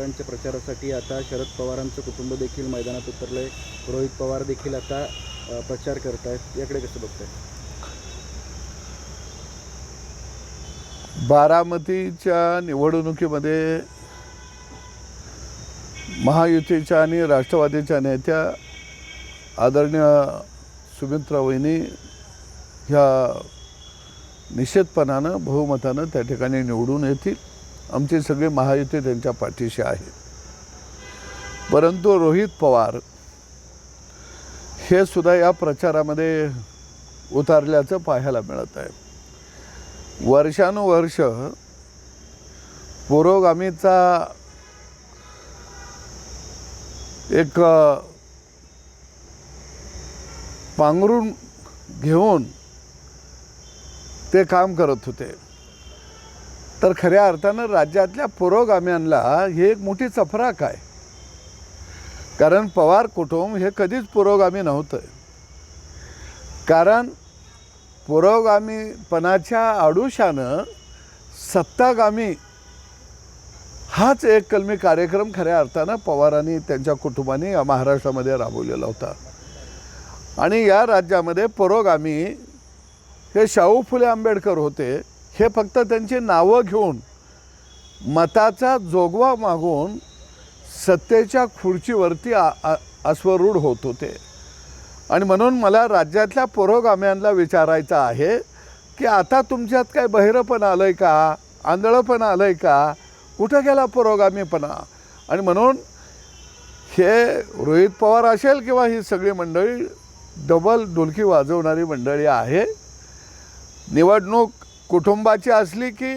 पवारांच्या प्रचारासाठी आता शरद पवारांचं कुटुंब देखील मैदानात उतरलंय. रोहित पवार देखील आता प्रचार करतायत. याकडे कसं बघताय? बारामतीच्या निवडणुकीमध्ये महायुतीच्या आणि राष्ट्रवादीच्या नेत्या आदरणीय सुमित्रा वहिनी ह्या निश्चितपणानं बहुमतानं त्या ठिकाणी निवडून येतील. आमची सगळी महायुती त्यांच्या पाठीशी आहे. परंतु रोहित पवार हे सुद्धा या प्रचारामध्ये उतरल्याचं पाहायला मिळत आहे. वर्षानुवर्ष पुरोगामीचा एक पांघरून घेऊन ते काम करत होते. तर खऱ्या अर्थानं राज्यातल्या पुरोगाम्यांना ही एक मोठी चपराक आहे. कारण पवार कुटुंब हे कधीच पुरोगामी नव्हतं. कारण पुरोगामीपणाच्या आडुशानं सत्तागामी हाच एक कलमी कार्यक्रम खऱ्या अर्थानं पवारांनी त्यांच्या कुटुंबाने या महाराष्ट्रामध्ये राबवलेला होता. आणि या राज्यामध्ये पुरोगामी हे शाहू फुले आंबेडकर होते. हे फक्त त्यांची नावं घेऊन मताचा जोगवा मागून सत्तेच्या खुर्चीवरती अश्वरूढ होत होते. आणि म्हणून मला राज्यातल्या पुरोगाम्यांना विचारायचं आहे की आता तुमच्यात काय बहिरंपण आलं आहे का? आंधळंपण आलं आहे का? कुठं गेला पुरोगामीपणा? आणि म्हणून हे रोहित पवार असेल किंवा ही सगळी मंडळी डबल ढोलकी वाजवणारी मंडळी आहे. निवडणूक कुटुंबाची असली की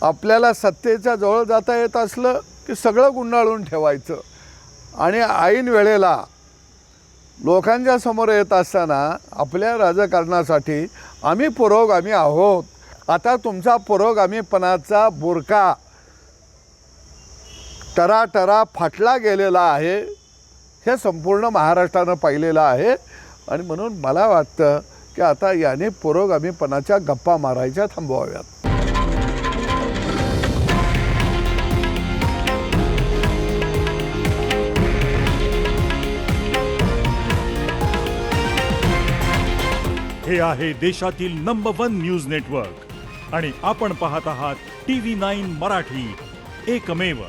आपल्याला सत्तेच्या जवळ जाता येत असलं की सगळं गुंडाळून ठेवायचं. आणि ऐन वेळेला लोकांच्या समोर येत असताना आपल्या राजकारणासाठी आम्ही पुरोगामी आहोत, आता तुमचा पुरोगामीपणाचा बुरका टराटरा फाटला गेलेला आहे, हे संपूर्ण महाराष्ट्रानं पाहिलेलं आहे. आणि म्हणून मला वाटतं की आता याने पुरोगामीपणाच्या गप्पा मारायच्या थांबवाव्यात. हे आहे देशातील नंबर 1 न्यूज नेटवर्क आणि आपण पाहत आहात TV9 मराठी, एकमेव.